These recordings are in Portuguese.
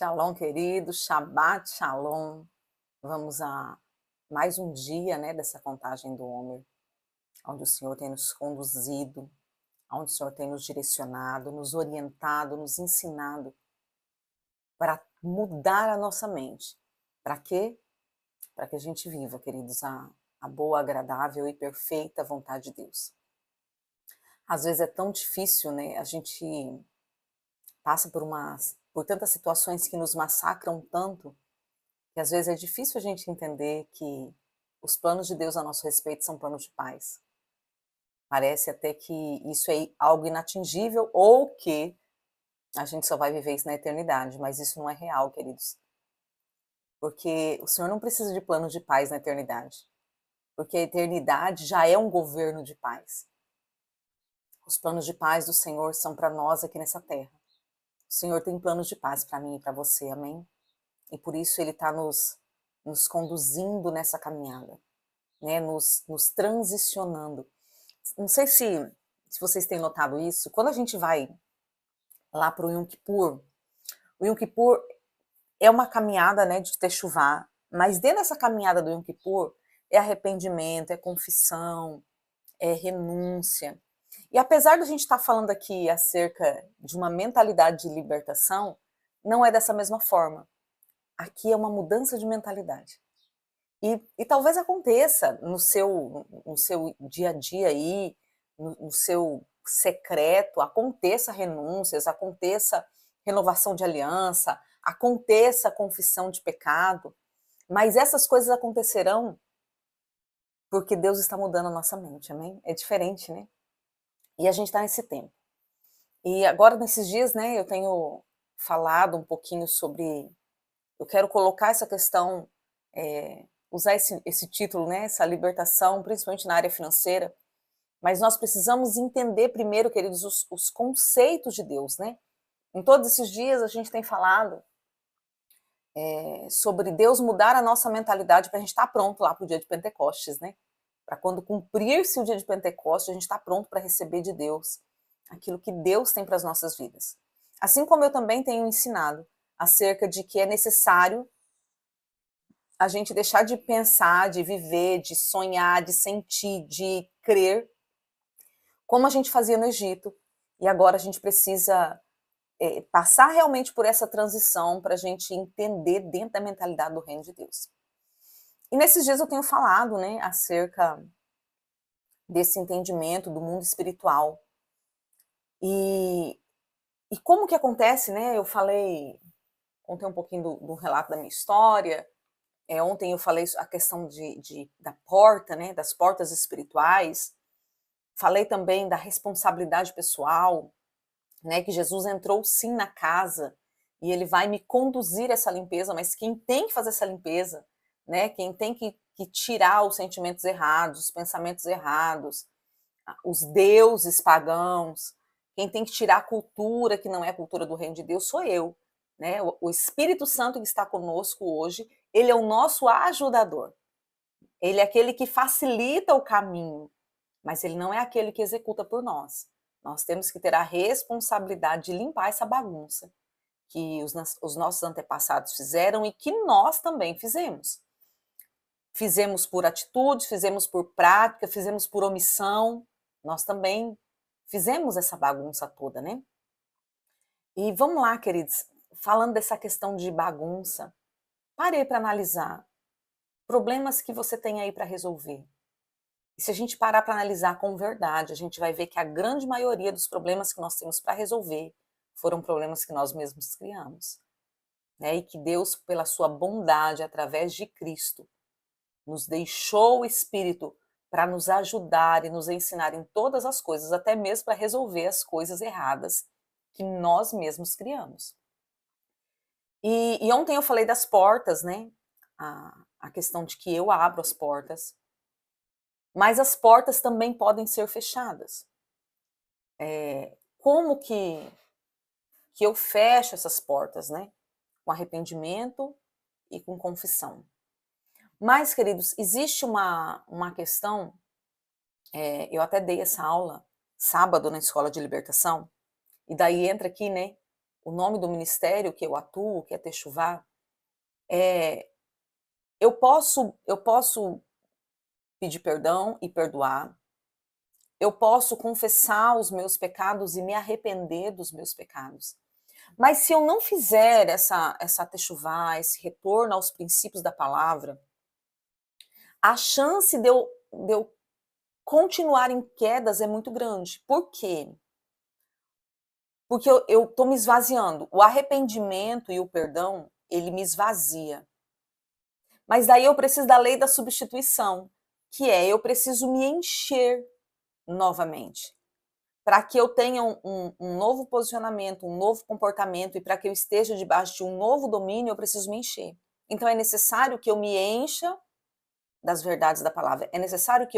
Shalom, querido, Shabbat Shalom. Vamos a mais um dia, né, dessa contagem do Homer, onde o Senhor tem nos conduzido, onde o Senhor tem nos direcionado, nos orientado, nos ensinado para mudar a nossa mente. Para quê? Para que a gente viva, queridos, a boa, agradável e perfeita vontade de Deus. Às vezes é tão difícil, né? A gente passa por tantas situações que nos massacram tanto, que às vezes é difícil a gente entender que os planos de Deus a nosso respeito são planos de paz. Parece até que isso é algo inatingível ou que a gente só vai viver isso na eternidade, mas isso não é real, queridos. Porque o Senhor não precisa de planos de paz na eternidade, porque a eternidade já é um governo de paz. Os planos de paz do Senhor são para nós aqui nessa terra. O Senhor tem planos de paz para mim e para você, amém? E por isso Ele está nos conduzindo nessa caminhada, né? Nos transicionando. Não sei se vocês têm notado isso, quando a gente vai lá para o Yom Kippur é uma caminhada, né, de techuvá, mas dentro dessa caminhada do Yom Kippur é arrependimento, é confissão, é renúncia. E apesar da gente estar falando aqui acerca de uma mentalidade de libertação, não é dessa mesma forma. Aqui é uma mudança de mentalidade. E talvez aconteça no seu dia a dia aí, no seu secreto, aconteça renúncias, aconteça renovação de aliança, aconteça confissão de pecado, mas essas coisas acontecerão porque Deus está mudando a nossa mente, amém? É diferente, né? E a gente está nesse tempo. E agora, nesses dias, né, eu tenho falado um pouquinho sobre. Eu quero colocar essa questão, usar esse título, né, essa libertação, principalmente na área financeira, mas nós precisamos entender primeiro, queridos, os conceitos de Deus, né? Em todos esses dias a gente tem falado sobre Deus mudar a nossa mentalidade para a gente estar pronto lá para o dia de Pentecostes, né? Para quando cumprir-se o dia de Pentecostes, a gente estar pronto para receber de Deus aquilo que Deus tem para as nossas vidas. Assim como eu também tenho ensinado acerca de que é necessário a gente deixar de pensar, de viver, de sonhar, de sentir, de crer, como a gente fazia no Egito. E agora a gente precisa passar realmente por essa transição para a gente entender dentro da mentalidade do reino de Deus. E nesses dias eu tenho falado, né, acerca desse entendimento do mundo espiritual. E como que acontece, né? Eu contei um pouquinho do relato da minha história. Ontem eu falei a questão da porta, né, das portas espirituais. Falei também da responsabilidade pessoal, né, que Jesus entrou sim na casa e ele vai me conduzir essa limpeza, mas quem tem que fazer essa limpeza, né, quem tem que tirar os sentimentos errados, os pensamentos errados, os deuses pagãos, quem tem que tirar a cultura que não é a cultura do reino de Deus sou eu, né? O Espírito Santo que está conosco hoje, ele é o nosso ajudador. Ele é aquele que facilita o caminho, mas ele não é aquele que executa por nós. Nós temos que ter a responsabilidade de limpar essa bagunça que os nossos antepassados fizeram e que nós também fizemos. Fizemos por atitude, fizemos por prática, fizemos por omissão. Nós também fizemos essa bagunça toda, né? E vamos lá, queridos, falando dessa questão de bagunça, parei para analisar problemas que você tem aí para resolver. E se a gente parar para analisar com verdade, a gente vai ver que a grande maioria dos problemas que nós temos para resolver foram problemas que nós mesmos criamos, né? E que Deus, pela sua bondade, através de Cristo, nos deixou o Espírito para nos ajudar e nos ensinar em todas as coisas, até mesmo para resolver as coisas erradas que nós mesmos criamos. E ontem eu falei das portas, né? A questão de que eu abro as portas, mas as portas também podem ser fechadas. Como que eu fecho essas portas, né? Com arrependimento e com confissão. Mas, queridos, existe uma questão, eu até dei essa aula sábado na Escola de Libertação, e daí entra aqui, né? o nome do ministério que eu atuo, que é Techuvá, eu posso pedir perdão e perdoar, eu posso confessar os meus pecados e me arrepender dos meus pecados. Mas se eu não fizer essa techuvá, esse retorno aos princípios da palavra, a chance de eu continuar em quedas é muito grande. Por quê? Porque eu tô me esvaziando. O arrependimento e o perdão, ele me esvazia. Mas daí eu preciso da lei da substituição, que é eu preciso me encher novamente. Para que eu tenha um novo posicionamento, um novo comportamento e para que eu esteja debaixo de um novo domínio, eu preciso me encher. Então é necessário que eu me encha das verdades da palavra. É necessário que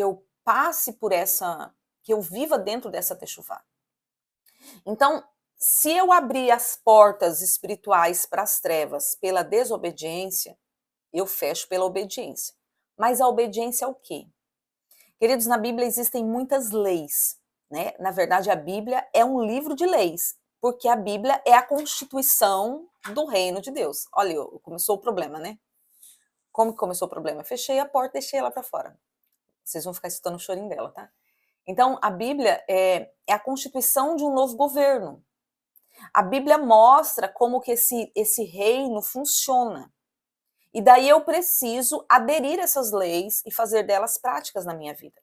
eu passe por essa, que eu viva dentro dessa techuvá. Então, se eu abrir as portas espirituais para as trevas pela desobediência, eu fecho pela obediência. Mas a obediência é o quê? Queridos, na Bíblia existem muitas leis, né? Na verdade, a Bíblia é um livro de leis, porque a Bíblia é a constituição do reino de Deus. Olha, começou o problema, né? Como que começou o problema? Fechei a porta e deixei ela para fora. Vocês vão ficar escutando o chorinho dela, tá? Então, a Bíblia é a constituição de um novo governo. A Bíblia mostra como que esse reino funciona. E daí eu preciso aderir a essas leis e fazer delas práticas na minha vida.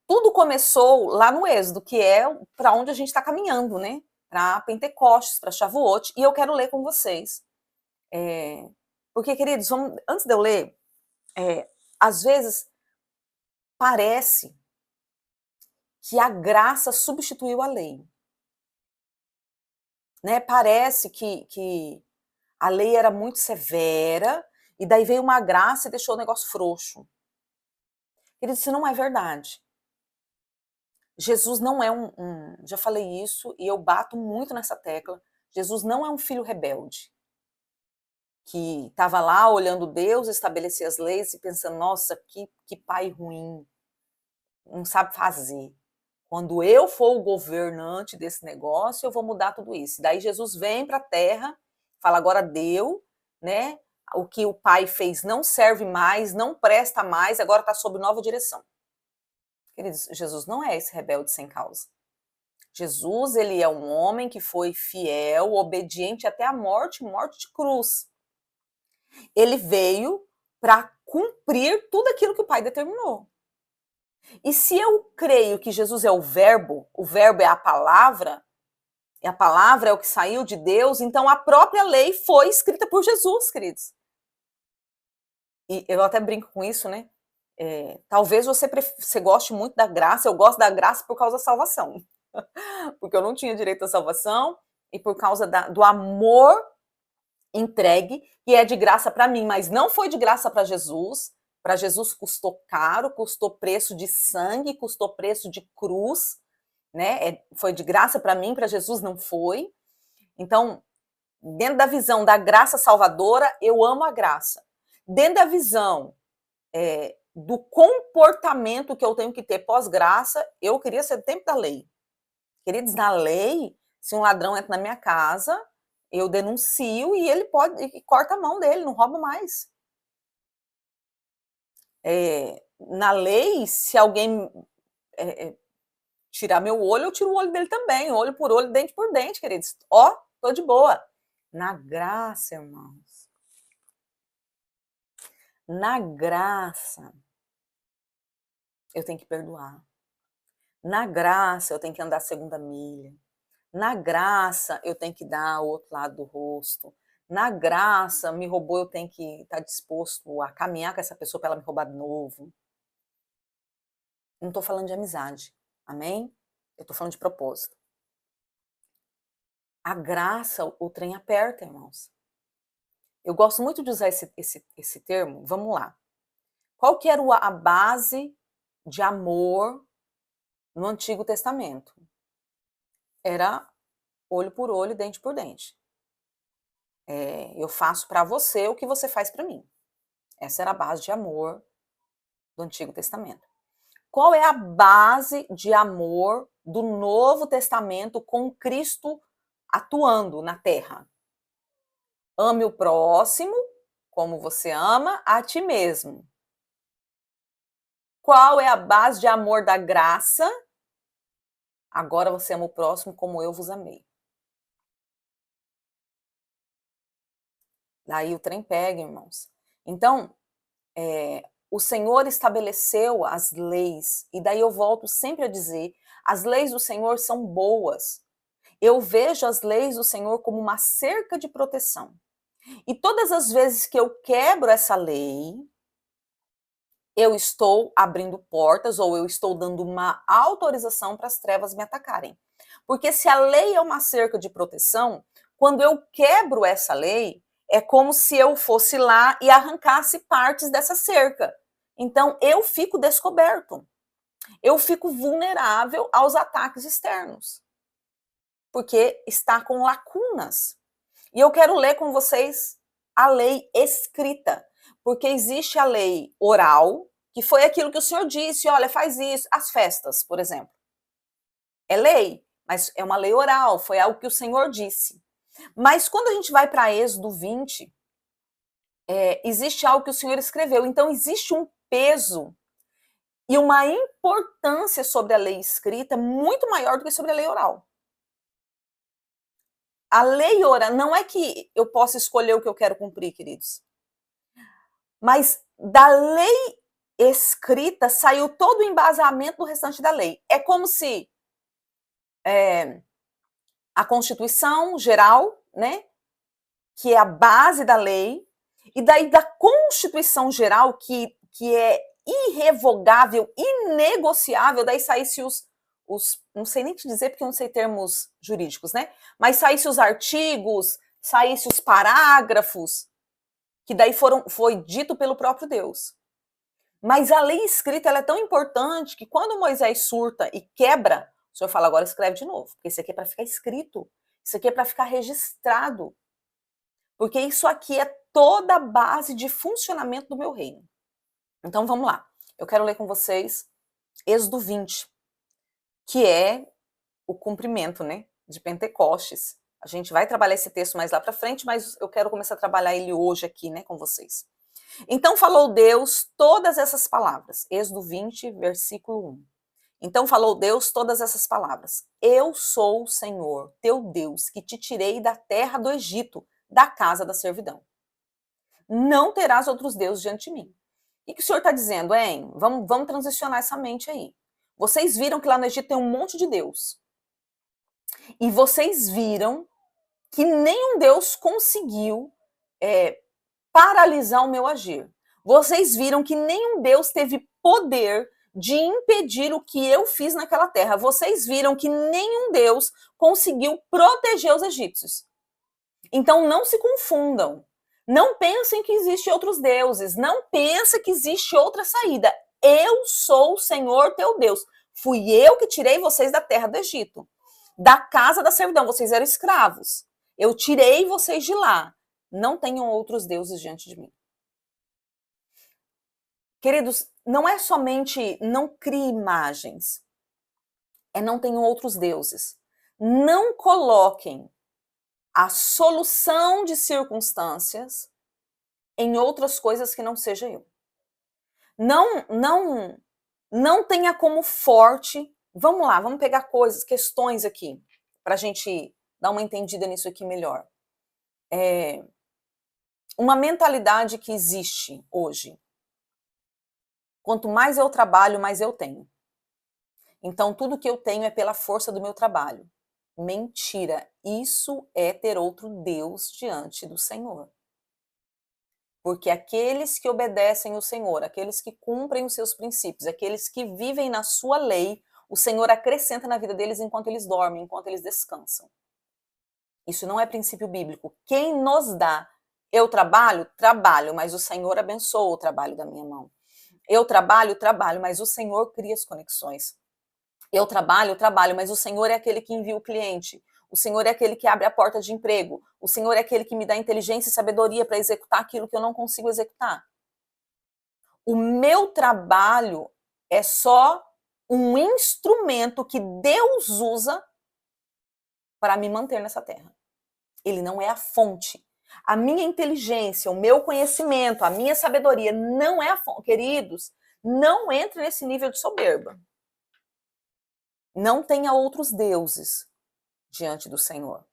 Tudo começou lá no Êxodo, que é para onde a gente está caminhando, né? Para Pentecostes, para Shavuot, e eu quero ler com vocês. Porque, queridos, antes de eu ler, às vezes parece que a graça substituiu a lei. Né? Parece que a lei era muito severa, e daí veio uma graça e deixou o negócio frouxo. Queridos, isso não é verdade. Jesus não é já falei isso e eu bato muito nessa tecla, Jesus não é um filho rebelde, que estava lá olhando Deus, estabelecer as leis e pensando, nossa, que pai ruim, não sabe fazer. Quando eu for o governante desse negócio, eu vou mudar tudo isso. Daí Jesus vem para a terra, fala, agora deu, né? O que o pai fez não serve mais, não presta mais, agora está sob nova direção. Queridos, Jesus não é esse rebelde sem causa. Jesus, ele é um homem que foi fiel, obediente até a morte de cruz. Ele veio para cumprir tudo aquilo que o Pai determinou. E se eu creio que Jesus é o verbo é a palavra é o que saiu de Deus, então a própria lei foi escrita por Jesus, queridos. E eu até brinco com isso, né? Talvez você goste muito da graça, eu gosto da graça por causa da salvação. Porque eu não tinha direito à salvação e por causa do amor entregue, que é de graça para mim, mas não foi de graça para Jesus. Para Jesus custou caro, custou preço de sangue, custou preço de cruz, né? Foi de graça para mim, para Jesus não foi. Então, dentro da visão da graça salvadora, eu amo a graça. Dentro da visão do comportamento que eu tenho que ter pós-graça, eu queria ser do tempo da lei. Queridos, na lei, se um ladrão entra na minha casa, eu denuncio e ele corta a mão dele, não rouba mais. Na lei, se alguém tirar meu olho, eu tiro o olho dele também, olho por olho, dente por dente, queridos. Ó, tô de boa. Na graça, irmãos. Na graça, eu tenho que perdoar. Na graça, eu tenho que andar a segunda milha. Na graça, eu tenho que dar o outro lado do rosto. Na graça, me roubou, eu tenho que estar disposto a caminhar com essa pessoa para ela me roubar de novo. Não estou falando de amizade, amém? Eu estou falando de propósito. A graça, o trem aperta, irmãos. Eu gosto muito de usar esse termo. Vamos lá. Qual que era a base de amor no Antigo Testamento? Era olho por olho, dente por dente. Eu faço para você o que você faz para mim. Essa era a base de amor do Antigo Testamento. Qual é a base de amor do Novo Testamento com Cristo atuando na terra. Ame o próximo como você ama a ti mesmo. Qual é a base de amor da graça? Agora você ama o próximo como eu vos amei. Daí o trem pega, irmãos. Então, o Senhor estabeleceu as leis, e daí eu volto sempre a dizer, as leis do Senhor são boas. Eu vejo as leis do Senhor como uma cerca de proteção. E todas as vezes que eu quebro essa lei, eu estou abrindo portas ou eu estou dando uma autorização para as trevas me atacarem. Porque se a lei é uma cerca de proteção, quando eu quebro essa lei, é como se eu fosse lá e arrancasse partes dessa cerca. Então eu fico descoberto. Eu fico vulnerável aos ataques externos. Porque está com lacunas. E eu quero ler com vocês a lei escrita, porque existe a lei oral, que foi aquilo que o Senhor disse, olha, faz isso, as festas, por exemplo. É lei, mas é uma lei oral, foi algo que o Senhor disse. Mas quando a gente vai para Êxodo 20, existe algo que o Senhor escreveu, então existe um peso e uma importância sobre a lei escrita muito maior do que sobre a lei oral. A lei oral, não é que eu possa escolher o que eu quero cumprir, queridos. Mas da lei escrita saiu todo o embasamento do restante da lei. É como se a Constituição Geral, né, que é a base da lei, e daí da Constituição Geral, que é irrevogável, inegociável, daí saísse não sei nem te dizer porque eu não sei termos jurídicos, né? Mas saísse os artigos, saísse os parágrafos, que daí foi dito pelo próprio Deus. Mas a lei escrita ela é tão importante que quando Moisés surta e quebra, o Senhor fala, agora escreve de novo, porque isso aqui é para ficar escrito, isso aqui é para ficar registrado, porque isso aqui é toda a base de funcionamento do meu reino. Então vamos lá, eu quero ler com vocês Êxodo 20, que é o cumprimento, né, de Pentecostes. A gente vai trabalhar esse texto mais lá para frente, mas eu quero começar a trabalhar ele hoje aqui, né, com vocês. Então falou Deus todas essas palavras. Êxodo 20, versículo 1. Então falou Deus todas essas palavras. Eu sou o Senhor, teu Deus, que te tirei da terra do Egito, da casa da servidão. Não terás outros deuses diante de mim. O que o Senhor está dizendo, hein? Vamos transicionar essa mente aí. Vocês viram que lá no Egito tem um monte de Deus. E vocês viram que nenhum Deus conseguiu paralisar o meu agir. Vocês viram que nenhum Deus teve poder de impedir o que eu fiz naquela terra. Vocês viram que nenhum Deus conseguiu proteger os egípcios. Então não se confundam. Não pensem que existem outros deuses. Não pensem que existe outra saída. Eu sou o Senhor teu Deus. Fui eu que tirei vocês da terra do Egito, da casa da servidão. Vocês eram escravos. Eu tirei vocês de lá. Não tenham outros deuses diante de mim. Queridos, não é somente não crie imagens, é não tenham outros deuses. Não coloquem a solução de circunstâncias em outras coisas que não seja eu. Não tenha como forte. Vamos lá, vamos pegar questões aqui, para a gente dar uma entendida nisso aqui melhor. Uma mentalidade que existe hoje. Quanto mais eu trabalho, mais eu tenho. Então, tudo que eu tenho é pela força do meu trabalho. Mentira. Isso é ter outro Deus diante do Senhor. Porque aqueles que obedecem o Senhor, aqueles que cumprem os seus princípios, aqueles que vivem na sua lei, o Senhor acrescenta na vida deles enquanto eles dormem, enquanto eles descansam. Isso não é princípio bíblico. Quem nos dá? Eu trabalho? Trabalho, mas o Senhor abençoa o trabalho da minha mão. Eu trabalho, mas o Senhor cria as conexões. Eu trabalho, mas o Senhor é aquele que envia o cliente. O Senhor é aquele que abre a porta de emprego. O Senhor é aquele que me dá inteligência e sabedoria para executar aquilo que eu não consigo executar. O meu trabalho é só um instrumento que Deus usa para me manter nessa terra. Ele não é a fonte. A minha inteligência, o meu conhecimento, a minha sabedoria não é a fonte. Queridos, não entre nesse nível de soberba. Não tenha outros deuses diante do Senhor.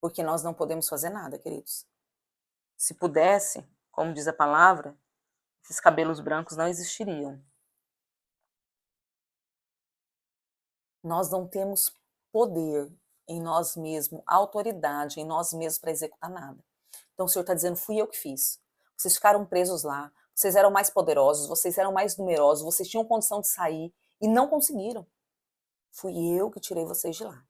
Porque nós não podemos fazer nada, queridos. Se pudesse, como diz a palavra, esses cabelos brancos não existiriam. Nós não temos poder em nós mesmos, autoridade em nós mesmos para executar nada. Então o Senhor está dizendo, fui eu que fiz. Vocês ficaram presos lá, vocês eram mais poderosos, vocês eram mais numerosos, vocês tinham condição de sair e não conseguiram. Fui eu que tirei vocês de lá.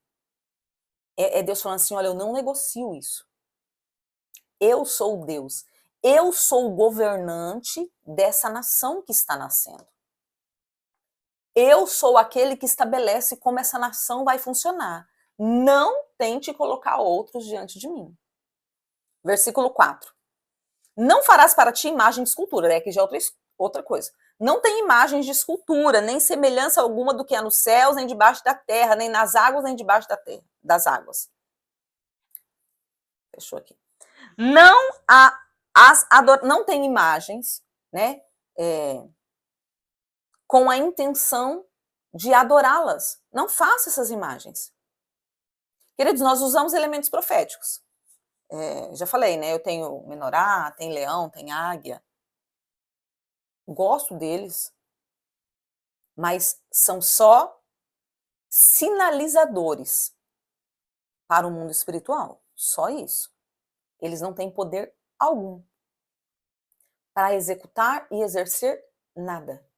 É Deus falando assim, olha, eu não negocio isso. Eu sou o Deus. Eu sou o governante dessa nação que está nascendo. Eu sou aquele que estabelece como essa nação vai funcionar. Não tente colocar outros diante de mim. Versículo 4. Não farás para ti imagem de escultura, né? Aqui já é outra coisa. Não tem imagens de escultura, nem semelhança alguma do que há nos céus, nem debaixo da terra, nem nas águas, nem debaixo da terra, das águas. Fechou aqui. Não tem imagens, né? Com a intenção de adorá-las. Não faça essas imagens. Queridos, nós usamos elementos proféticos. Já falei, né? Eu tenho menorá, tem leão, tem águia. Gosto deles, mas são só sinalizadores para o mundo espiritual. Só isso. Eles não têm poder algum para executar e exercer nada.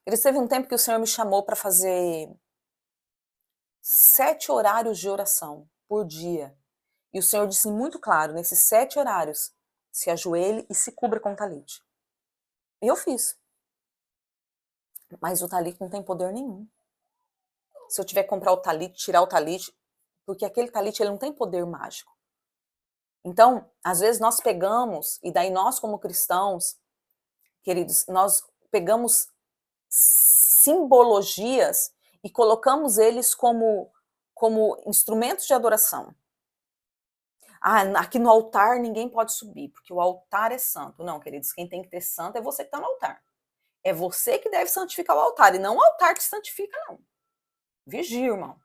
Teve um tempo que o Senhor me chamou para fazer 7 horários de oração por dia. E o Senhor disse muito claro, nesses 7 horários, se ajoelhe e se cubra com talite. E eu fiz. Mas o talite não tem poder nenhum. Se eu tiver que comprar o talite, tirar o talite, porque aquele talite ele não tem poder mágico. Então, às vezes nós pegamos, e daí nós como cristãos, queridos, nós pegamos simbologias e colocamos eles como instrumentos de adoração. Aqui no altar ninguém pode subir, porque o altar é santo. Não, queridos, quem tem que ter santo é você que está no altar. É você que deve santificar o altar, e não o altar que santifica, não. Vigia, irmão.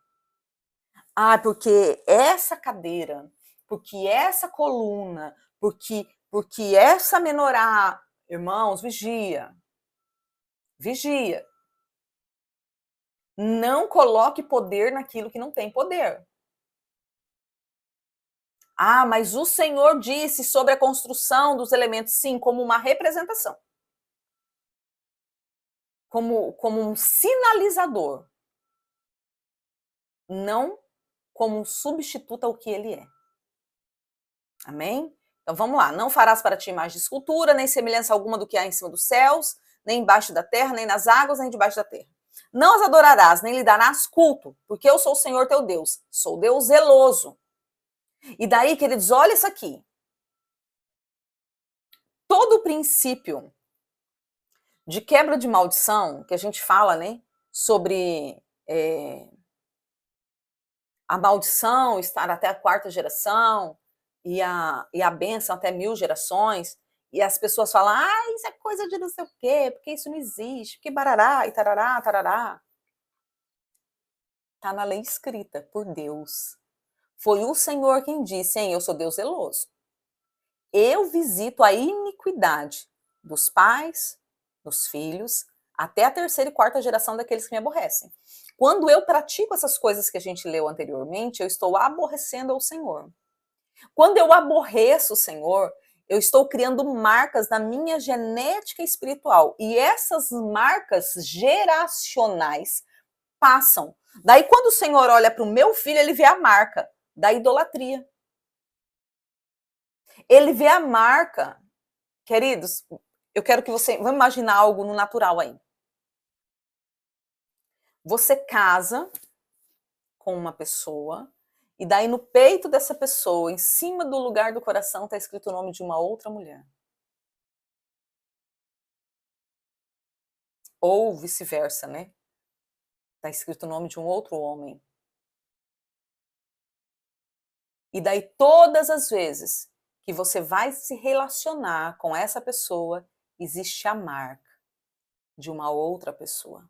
Porque essa cadeira, porque essa coluna, porque essa menorá, irmãos, vigia. Vigia. Não coloque poder naquilo que não tem poder. Mas o Senhor disse sobre a construção dos elementos, sim, como uma representação. Como um sinalizador. Não como um substituto ao que ele é. Amém? Então vamos lá. Não farás para ti imagem de escultura, nem semelhança alguma do que há em cima dos céus, nem embaixo da terra, nem nas águas, nem debaixo da terra. Não as adorarás, nem lhe darás culto, porque eu sou o Senhor teu Deus. Sou Deus zeloso. E daí, queridos, olha isso aqui. Todo o princípio de quebra de maldição, que a gente fala, né, sobre a maldição estar até a 4ª geração e a bênção até 1000 gerações, e as pessoas falam, isso é coisa de não sei o quê, porque isso não existe, porque barará e tarará, tarará. Está na lei escrita por Deus. Foi o Senhor quem disse, eu sou Deus zeloso. Eu visito a iniquidade dos pais, dos filhos, até a 3ª e 4ª geração daqueles que me aborrecem. Quando eu pratico essas coisas que a gente leu anteriormente, eu estou aborrecendo ao Senhor. Quando eu aborreço o Senhor, eu estou criando marcas na minha genética espiritual. E essas marcas geracionais passam. Daí, quando o Senhor olha para o meu filho, ele vê a marca da idolatria. Ele vê a marca. Queridos, eu quero que você... Vamos imaginar algo no natural aí. Você casa com uma pessoa, e daí no peito dessa pessoa, em cima do lugar do coração, está escrito o nome de uma outra mulher. Ou vice-versa, né? Está escrito o nome de um outro homem. E daí, todas as vezes que você vai se relacionar com essa pessoa, existe a marca de uma outra pessoa.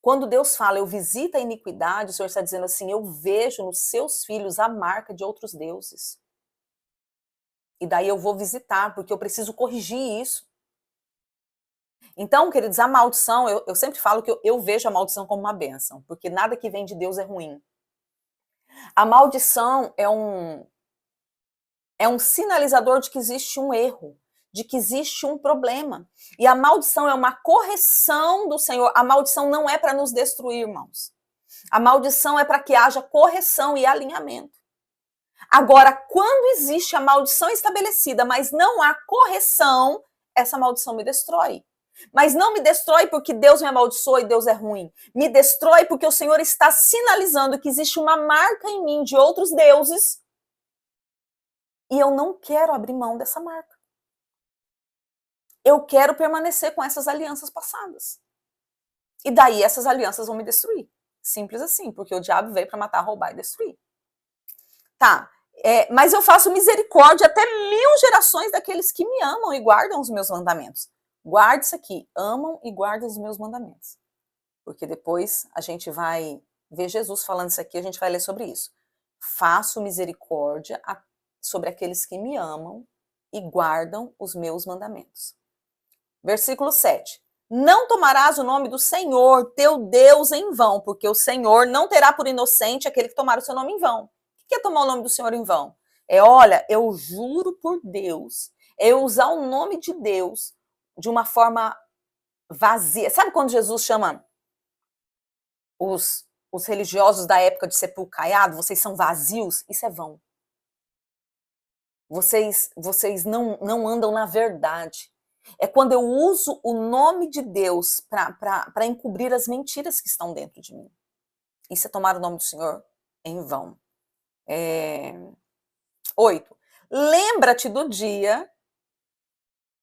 Quando Deus fala, eu visito a iniquidade, o Senhor está dizendo assim, eu vejo nos seus filhos a marca de outros deuses. E daí eu vou visitar, porque eu preciso corrigir isso. Então, queridos, a maldição, eu sempre falo que eu vejo a maldição como uma bênção, porque nada que vem de Deus é ruim. A maldição é um sinalizador de que existe um erro, de que existe um problema. E a maldição é uma correção do Senhor. A maldição não é para nos destruir, irmãos. A maldição é para que haja correção e alinhamento. Agora, quando existe a maldição estabelecida, mas não há correção, essa maldição me destrói. Mas não me destrói porque Deus me amaldiçoou e Deus é ruim. Me destrói porque o Senhor está sinalizando que existe uma marca em mim de outros deuses e eu não quero abrir mão dessa marca. Eu quero permanecer com essas alianças passadas. E daí essas alianças vão me destruir. Simples assim, porque o diabo veio para matar, roubar e destruir. Tá, mas eu faço misericórdia até 1000 gerações daqueles que me amam e guardam os meus mandamentos. Guarde isso aqui, amam e guardam os meus mandamentos. Porque depois a gente vai ver Jesus falando isso aqui, a gente vai ler sobre isso. Faço misericórdia sobre aqueles que me amam e guardam os meus mandamentos. Versículo 7. Não tomarás o nome do Senhor, teu Deus, em vão, porque o Senhor não terá por inocente aquele que tomar o seu nome em vão. O que é tomar o nome do Senhor em vão? Olha, eu juro por Deus, eu usar o nome de Deus de uma forma vazia. Sabe quando Jesus chama os religiosos da época de sepulcro caiado? Vocês são vazios? Isso é vão. Vocês não andam na verdade. É quando eu uso o nome de Deus para encobrir as mentiras que estão dentro de mim. Isso é tomar o nome do Senhor em vão. 8. Lembra-te do dia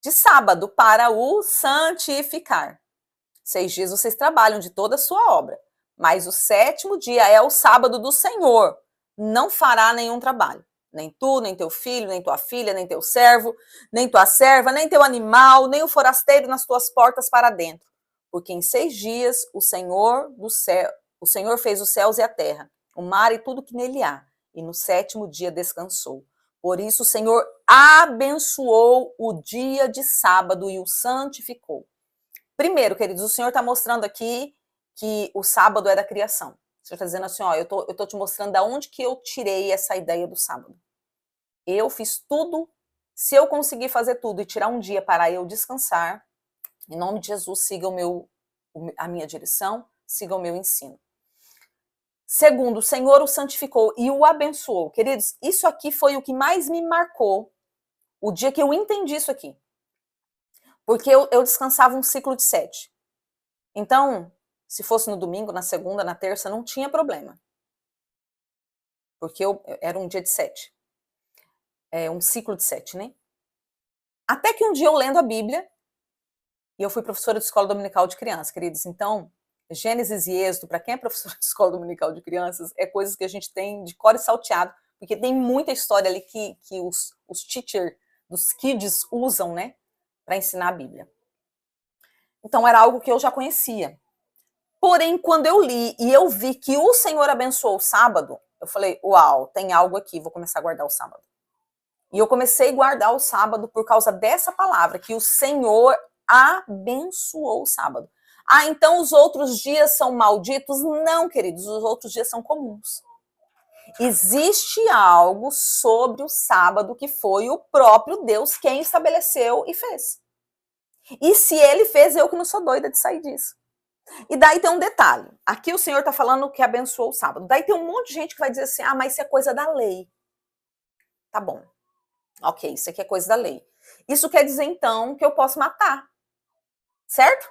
de sábado para o santificar. 6 dias vocês trabalham de toda a sua obra, mas o 7º dia é o sábado do Senhor. Não fará nenhum trabalho. Nem tu, nem teu filho, nem tua filha, nem teu servo, nem tua serva, nem teu animal, nem o forasteiro nas tuas portas para dentro. Porque em 6 dias o Senhor fez os céus e a terra, o mar e tudo que nele há, e no 7º dia descansou. Por isso o Senhor abençoou o dia de sábado e o santificou. Primeiro, queridos, o Senhor está mostrando aqui que o sábado é da criação. O Senhor está dizendo assim, ó, eu tô te mostrando de onde que eu tirei essa ideia do sábado. Eu fiz tudo, se eu conseguir fazer tudo e tirar um dia para eu descansar, em nome de Jesus, siga a minha direção, siga o meu ensino. Segundo, o Senhor o santificou e o abençoou. Queridos, isso aqui foi o que mais me marcou o dia que eu entendi isso aqui. Porque eu descansava um ciclo de 7. Então, se fosse no domingo, na segunda, na terça, não tinha problema. Porque era um dia de 7. Um ciclo de 7, né? Até que um dia eu lendo a Bíblia, e eu fui professora de escola dominical de crianças, queridos, então Gênesis e Êxodo, para quem é professor de escola dominical de crianças, é coisas que a gente tem de cor e salteado, porque tem muita história ali que os teachers, dos kids usam, né, para ensinar a Bíblia. Então era algo que eu já conhecia. Porém, quando eu li e eu vi que o Senhor abençoou o sábado, eu falei, uau, tem algo aqui, vou começar a guardar o sábado. E eu comecei a guardar o sábado por causa dessa palavra, que o Senhor abençoou o sábado. Ah, então os outros dias são malditos? Não, queridos, os outros dias são comuns. Existe algo sobre o sábado que foi o próprio Deus quem estabeleceu e fez. E se ele fez, eu que não sou doida de sair disso. E daí tem um detalhe. Aqui o Senhor está falando que abençoou o sábado. Daí tem um monte de gente que vai dizer assim, ah, mas isso é coisa da lei. Tá bom. Ok, isso aqui é coisa da lei. Isso quer dizer, então, que eu posso matar. Certo?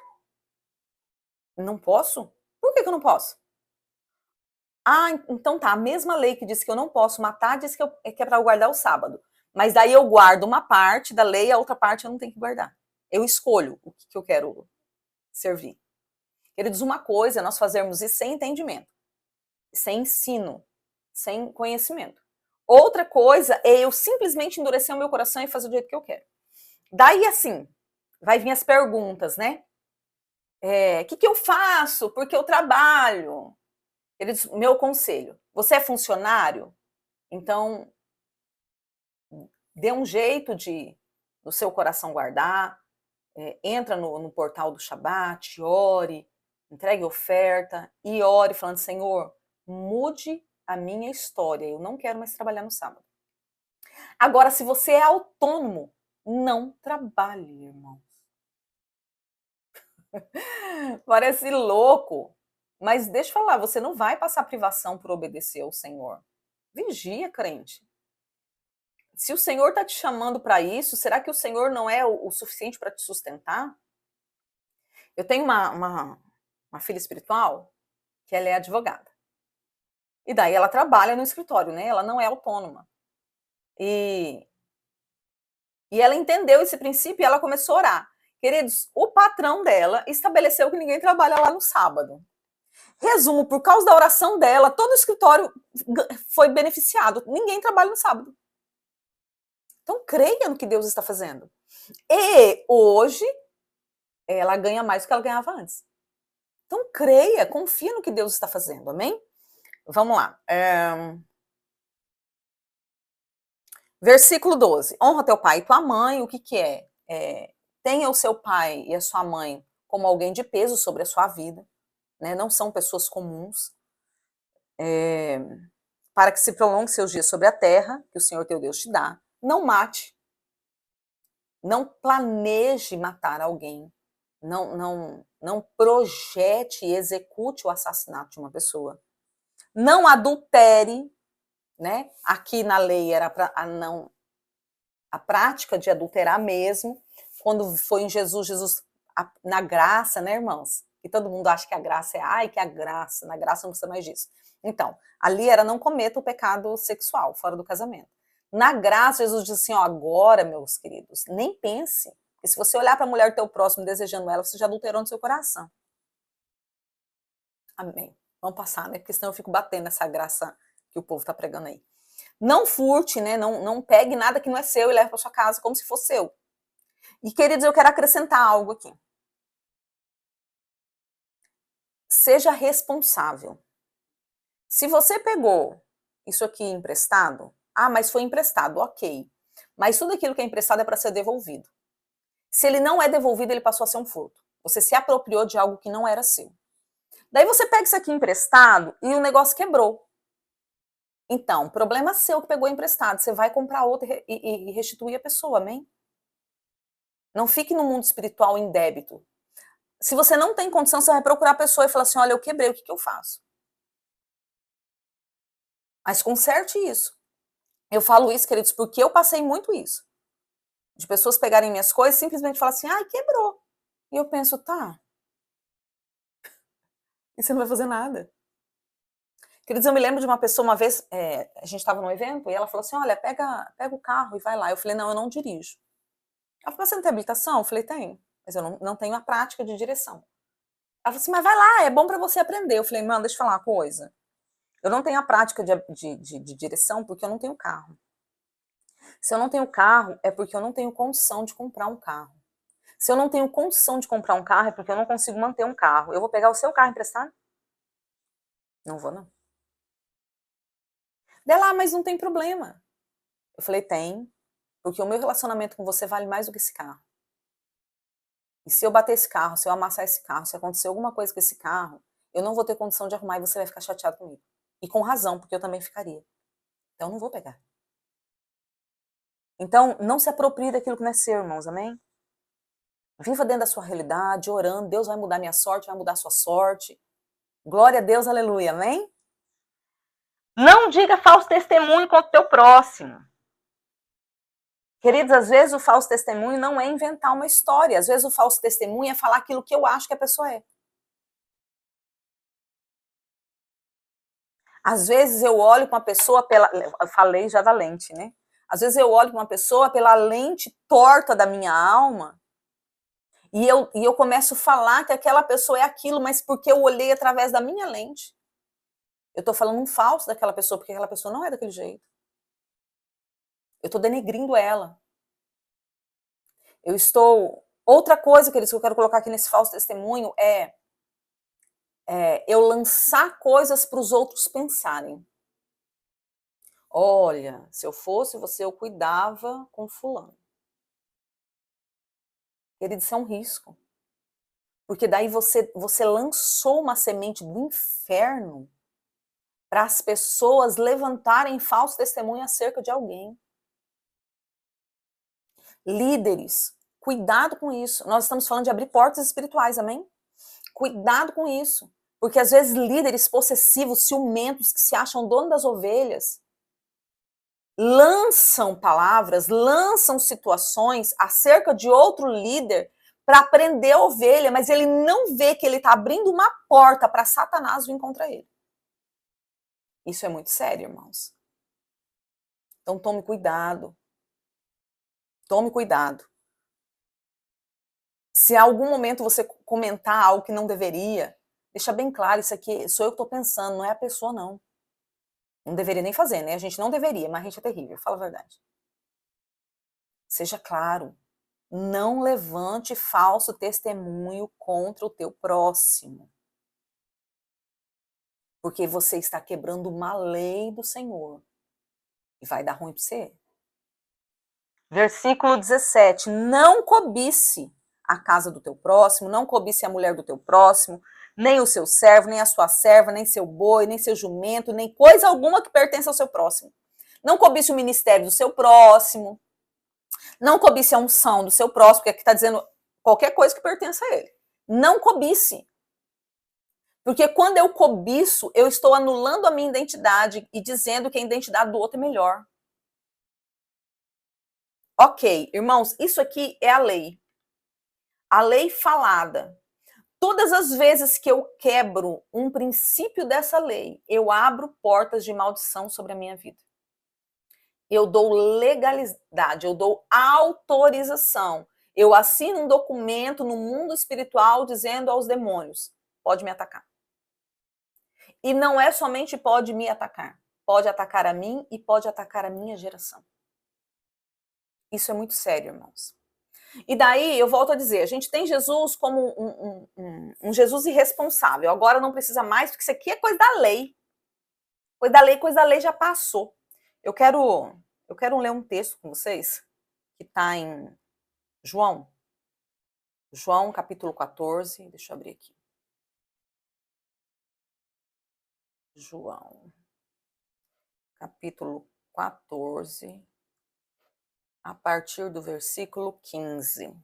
Não posso? Por que eu não posso? Ah, então tá. A mesma lei que diz que eu não posso matar, diz que é para eu guardar o sábado. Mas daí eu guardo uma parte da lei, a outra parte eu não tenho que guardar. Eu escolho o que eu quero servir. Queridos, uma coisa é nós fazermos isso sem entendimento, sem ensino, sem conhecimento. Outra coisa é eu simplesmente endurecer o meu coração e fazer do jeito que eu quero. Daí, assim, vai vir as perguntas, né? Que eu faço? Porque eu trabalho. Queridos, meu conselho, você é funcionário? Então, dê um jeito de no seu coração guardar, entra no portal do Shabat, ore, entregue oferta e ore falando, Senhor, mude a minha história, eu não quero mais trabalhar no sábado. Agora, se você é autônomo, não trabalhe, irmãos. Parece louco, mas deixa eu falar, você não vai passar privação por obedecer ao Senhor. Vigia, crente. Se o Senhor está te chamando para isso, será que o Senhor não é o suficiente para te sustentar? Eu tenho uma filha espiritual que ela é advogada. E daí ela trabalha no escritório, né? Ela não é autônoma. E ela entendeu esse princípio e ela começou a orar. Queridos, o patrão dela estabeleceu que ninguém trabalha lá no sábado. Resumo, por causa da oração dela, todo o escritório foi beneficiado. Ninguém trabalha no sábado. Então creia no que Deus está fazendo. E hoje ela ganha mais do que ela ganhava antes. Então creia, confia no que Deus está fazendo, amém? Vamos lá. Versículo 12. Honra teu pai e tua mãe. O que é? Tenha o seu pai e a sua mãe como alguém de peso sobre a sua vida, né? Não são pessoas comuns. Para que se prolongue seus dias sobre a terra, que o Senhor teu Deus te dá. Não mate. Não planeje matar alguém. Não projete e execute o assassinato de uma pessoa. Não adultere, né? Aqui na lei era a prática de adulterar mesmo. Quando foi em Jesus na graça, né, irmãos? E todo mundo acha que a graça que a graça, na graça não precisa mais disso. Então, ali era não cometa o pecado sexual fora do casamento. Na graça, Jesus disse assim, ó, agora, meus queridos, nem pense, porque se você olhar para a mulher do teu próximo desejando ela, você já adulterou no seu coração. Amém. Vamos passar, né? Porque senão eu fico batendo nessa graça que o povo está pregando aí. Não furte, né? Não pegue nada que não é seu e leve para sua casa como se fosse seu. E, queridos, eu quero acrescentar algo aqui. Seja responsável. Se você pegou isso aqui emprestado, mas foi emprestado, ok. Mas tudo aquilo que é emprestado é para ser devolvido. Se ele não é devolvido, ele passou a ser um furto. Você se apropriou de algo que não era seu. Daí você pega isso aqui emprestado e o negócio quebrou. Então, problema seu que pegou emprestado. Você vai comprar outro e restituir a pessoa, amém? Não fique no mundo espiritual em débito. Se você não tem condição, você vai procurar a pessoa e falar assim, olha, eu quebrei, o que eu faço? Mas conserte isso. Eu falo isso, queridos, porque eu passei muito isso. De pessoas pegarem minhas coisas e simplesmente falar assim, quebrou. E eu penso, tá. E você não vai fazer nada. Queridos, eu me lembro de uma pessoa, uma vez, a gente estava num evento, e ela falou assim, olha, pega o carro e vai lá. Eu falei, não, eu não dirijo. Ela falou, mas você não tem habilitação? Eu falei, tenho. Mas eu não tenho a prática de direção. Ela falou assim, mas vai lá, é bom para você aprender. Eu falei, mano, deixa eu falar uma coisa. Eu não tenho a prática de direção porque eu não tenho carro. Se eu não tenho carro, é porque eu não tenho condição de comprar um carro. Se eu não tenho condição de comprar um carro, é porque eu não consigo manter um carro. Eu vou pegar o seu carro emprestado? Não vou, não. Dela, mas não tem problema. Eu falei, tem, porque o meu relacionamento com você vale mais do que esse carro. E se eu bater esse carro, se eu amassar esse carro, se acontecer alguma coisa com esse carro, eu não vou ter condição de arrumar e você vai ficar chateado comigo. E com razão, porque eu também ficaria. Então, eu não vou pegar. Então, não se aproprie daquilo que não é seu, irmãos, amém? Viva dentro da sua realidade, orando. Deus vai mudar minha sorte, vai mudar a sua sorte. Glória a Deus, aleluia, amém? Não diga falso testemunho contra o teu próximo. Queridos, às vezes o falso testemunho não é inventar uma história. Às vezes o falso testemunho é falar aquilo que eu acho que a pessoa é. Às vezes eu olho para uma pessoa eu falei já da lente, né? Às vezes eu olho para uma pessoa pela lente torta da minha alma E eu começo a falar que aquela pessoa é aquilo, mas porque eu olhei através da minha lente. Eu estou falando um falso daquela pessoa, porque aquela pessoa não é daquele jeito. Eu estou denegrindo ela. Eu estou... Outra coisa, queridos, que eu quero colocar aqui nesse falso testemunho é eu lançar coisas para os outros pensarem. Olha, se eu fosse você, eu cuidava com fulano. Querido, isso é um risco. Porque daí você lançou uma semente do inferno para as pessoas levantarem falso testemunho acerca de alguém. Líderes, cuidado com isso. Nós estamos falando de abrir portas espirituais, amém? Cuidado com isso. Porque às vezes líderes possessivos, ciumentos, que se acham dono das ovelhas, lançam palavras, lançam situações acerca de outro líder para prender a ovelha, mas ele não vê que ele está abrindo uma porta para Satanás vir contra ele. Isso é muito sério, irmãos. Então tome cuidado. Tome cuidado. Se a algum momento você comentar algo que não deveria, deixa bem claro, isso aqui sou eu que estou pensando, não é a pessoa, não. Não deveria nem fazer, né? A gente não deveria, mas a gente é terrível, fala a verdade. Seja claro. Não levante falso testemunho contra o teu próximo. Porque você está quebrando uma lei do Senhor. E vai dar ruim para você. Versículo 17. Não cobice a casa do teu próximo, não cobice a mulher do teu próximo, nem o seu servo, nem a sua serva, nem seu boi, nem seu jumento, nem coisa alguma que pertença ao seu próximo. Não cobice o ministério do seu próximo. Não cobice a unção do seu próximo, porque aqui está dizendo qualquer coisa que pertença a ele. Não cobice. Porque quando eu cobiço, eu estou anulando a minha identidade e dizendo que a identidade do outro é melhor. Ok, irmãos, isso aqui é a lei. A lei falada. Todas as vezes que eu quebro um princípio dessa lei, eu abro portas de maldição sobre a minha vida. Eu dou legalidade, eu dou autorização. Eu assino um documento no mundo espiritual dizendo aos demônios, pode me atacar. E não é somente pode me atacar, pode atacar a mim e pode atacar a minha geração. Isso é muito sério, irmãos. E daí, eu volto a dizer, a gente tem Jesus como um Jesus irresponsável. Agora não precisa mais, porque isso aqui é coisa da lei. Coisa da lei já passou. Eu quero ler um texto com vocês, que está em João capítulo 14, deixa eu abrir aqui. João, capítulo 14, a partir do versículo 15.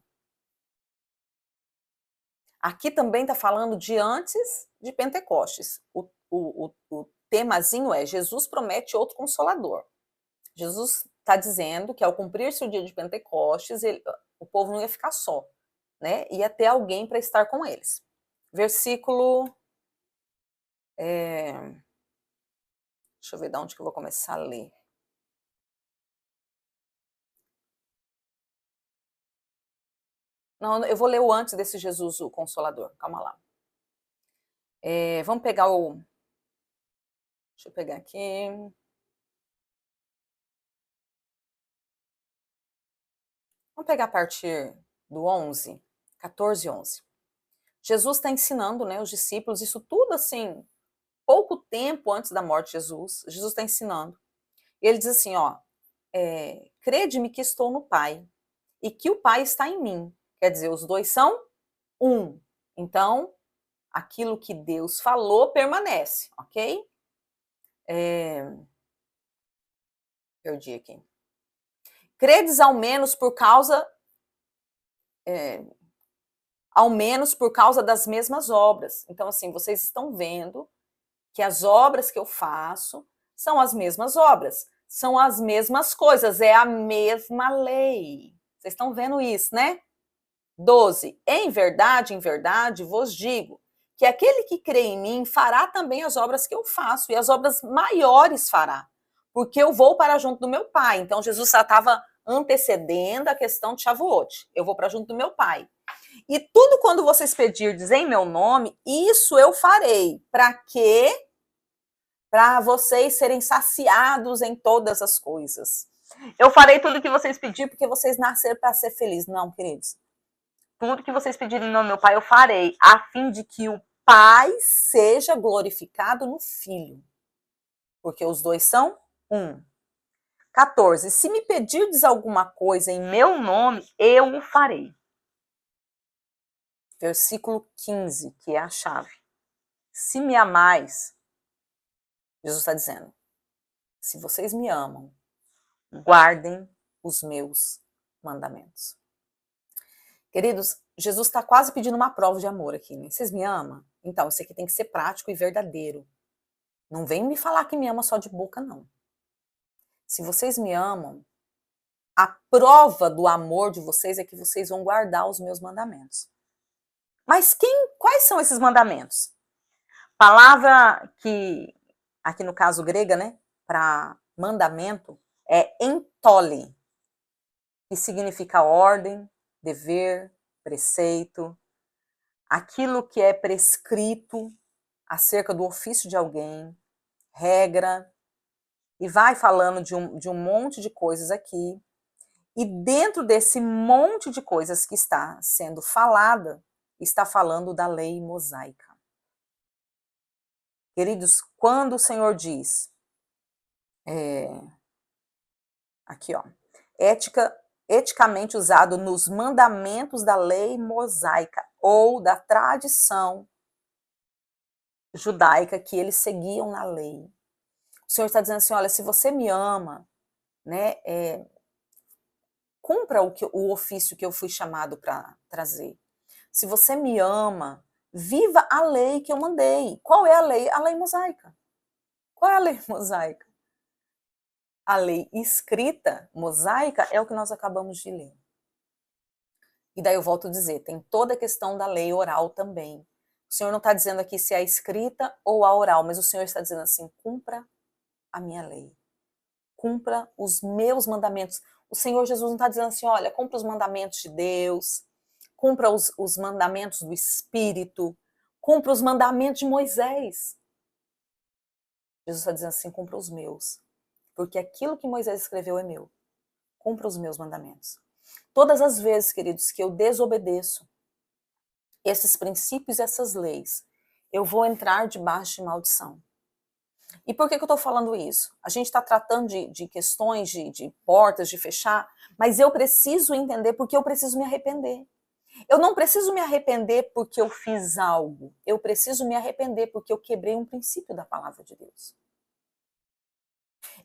Aqui também está falando de antes de Pentecostes. O temazinho é Jesus promete outro consolador. Jesus está dizendo que ao cumprir-se o dia de Pentecostes, o povo não ia ficar só, né? Ia ter alguém para estar com eles. Versículo... deixa eu ver de onde que eu vou começar a ler. Não, eu vou ler o antes desse Jesus, o Consolador. Calma lá. Vamos pegar o... Deixa eu pegar aqui. Vamos pegar a partir do 11, 14 e 11. Jesus está ensinando, né, os discípulos, isso tudo assim, pouco tempo antes da morte de Jesus, Jesus está ensinando. E ele diz assim, ó, crede-me que estou no Pai, e que o Pai está em mim. Quer dizer, os dois são um. Então, aquilo que Deus falou permanece, ok? Perdi aqui. Credes ao menos por causa das mesmas obras. Então, assim, vocês estão vendo que as obras que eu faço são as mesmas obras, são as mesmas coisas, é a mesma lei. Vocês estão vendo isso, né? 12. Em verdade, vos digo que aquele que crê em mim fará também as obras que eu faço, e as obras maiores fará, porque eu vou para junto do meu Pai. Então, Jesus já estava antecedendo a questão de Shavuot. Eu vou para junto do meu Pai. E tudo quando vocês pedirdes em meu nome, isso eu farei. Para quê? Para vocês serem saciados em todas as coisas. Eu farei tudo que vocês pedirem porque vocês nasceram para ser felizes. Não, queridos. Tudo que vocês pedirem em nome do meu Pai, eu farei, a fim de que o Pai seja glorificado no Filho. Porque os dois são um. 14. Se me pedirdes alguma coisa em meu nome, eu o farei. Versículo 15, que é a chave. Se me amais, Jesus está dizendo, se vocês me amam, guardem os meus mandamentos. Queridos, Jesus está quase pedindo uma prova de amor aqui, né? Vocês me amam? Então, isso aqui tem que ser prático e verdadeiro. Não vem me falar que me ama só de boca, não. Se vocês me amam, a prova do amor de vocês é que vocês vão guardar os meus mandamentos. Mas quais são esses mandamentos? Palavra que, aqui no caso grega, né, para mandamento, é entole, que significa ordem, dever, preceito, aquilo que é prescrito acerca do ofício de alguém, regra, e vai falando de um monte de coisas aqui. E dentro desse monte de coisas que está sendo falada, está falando da lei mosaica. Queridos, quando o Senhor diz, aqui ó, eticamente usado nos mandamentos da lei mosaica ou da tradição judaica que eles seguiam na lei. O Senhor está dizendo assim, olha, se você me ama, né, cumpra o ofício que eu fui chamado para trazer. Se você me ama, viva a lei que eu mandei. Qual é a lei? A lei mosaica. Qual é a lei mosaica? A lei escrita, mosaica, é o que nós acabamos de ler. E daí eu volto a dizer, tem toda a questão da lei oral também. O Senhor não está dizendo aqui se é a escrita ou a oral, mas o Senhor está dizendo assim, cumpra a minha lei. Cumpra os meus mandamentos. O Senhor Jesus não está dizendo assim, olha, cumpra os mandamentos de Deus, cumpra os mandamentos do Espírito, cumpra os mandamentos de Moisés. Jesus está dizendo assim, cumpra os meus. Porque aquilo que Moisés escreveu é meu. Cumpra os meus mandamentos. Todas as vezes, queridos, que eu desobedeço esses princípios e essas leis, eu vou entrar debaixo de maldição. E por que eu estou falando isso? A gente está tratando de questões de portas, de fechar, mas eu preciso entender porque eu preciso me arrepender. Eu não preciso me arrepender porque eu fiz algo. Eu preciso me arrepender porque eu quebrei um princípio da palavra de Deus.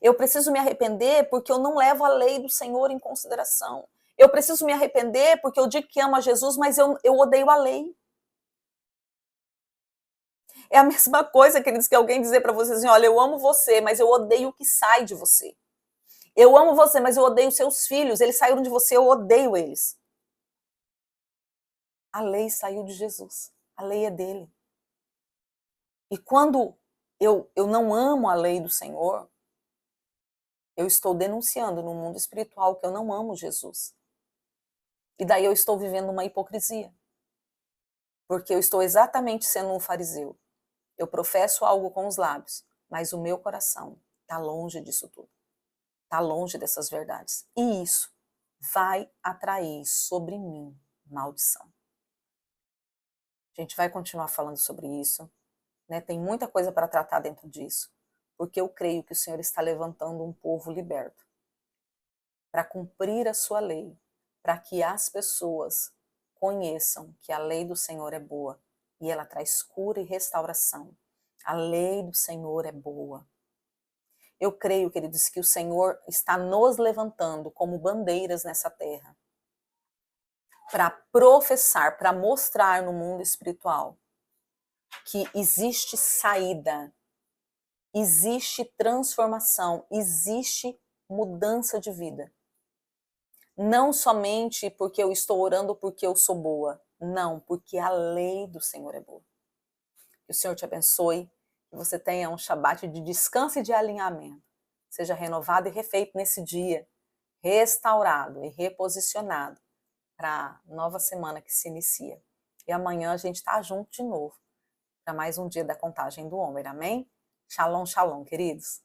Eu preciso me arrepender porque eu não levo a lei do Senhor em consideração. Eu preciso me arrepender porque eu digo que amo a Jesus, mas eu odeio a lei. É a mesma coisa, queridos, que alguém dizer para vocês assim, olha, eu amo você, mas eu odeio o que sai de você. Eu amo você, mas eu odeio seus filhos. Eles saíram de você, eu odeio eles. A lei saiu de Jesus. A lei é dele. E quando eu não amo a lei do Senhor, eu estou denunciando no mundo espiritual que eu não amo Jesus. E daí eu estou vivendo uma hipocrisia. Porque eu estou exatamente sendo um fariseu. Eu professo algo com os lábios, mas o meu coração está longe disso tudo. Está longe dessas verdades. E isso vai atrair sobre mim maldição. A gente vai continuar falando sobre isso, né? Tem muita coisa para tratar dentro disso, porque eu creio que o Senhor está levantando um povo liberto para cumprir a sua lei, para que as pessoas conheçam que a lei do Senhor é boa e ela traz cura e restauração. A lei do Senhor é boa. Eu creio, queridos, que o Senhor está nos levantando como bandeiras nessa terra para professar, para mostrar no mundo espiritual que existe saída, existe transformação, existe mudança de vida. Não somente porque eu estou orando porque eu sou boa, não, porque a lei do Senhor é boa. Que o Senhor te abençoe, que você tenha um Shabat de descanso e de alinhamento. Seja renovado e refeito nesse dia, restaurado e reposicionado para nova semana que se inicia. E amanhã a gente está junto de novo, para mais um dia da contagem do Homer, amém? Shalom, shalom, queridos.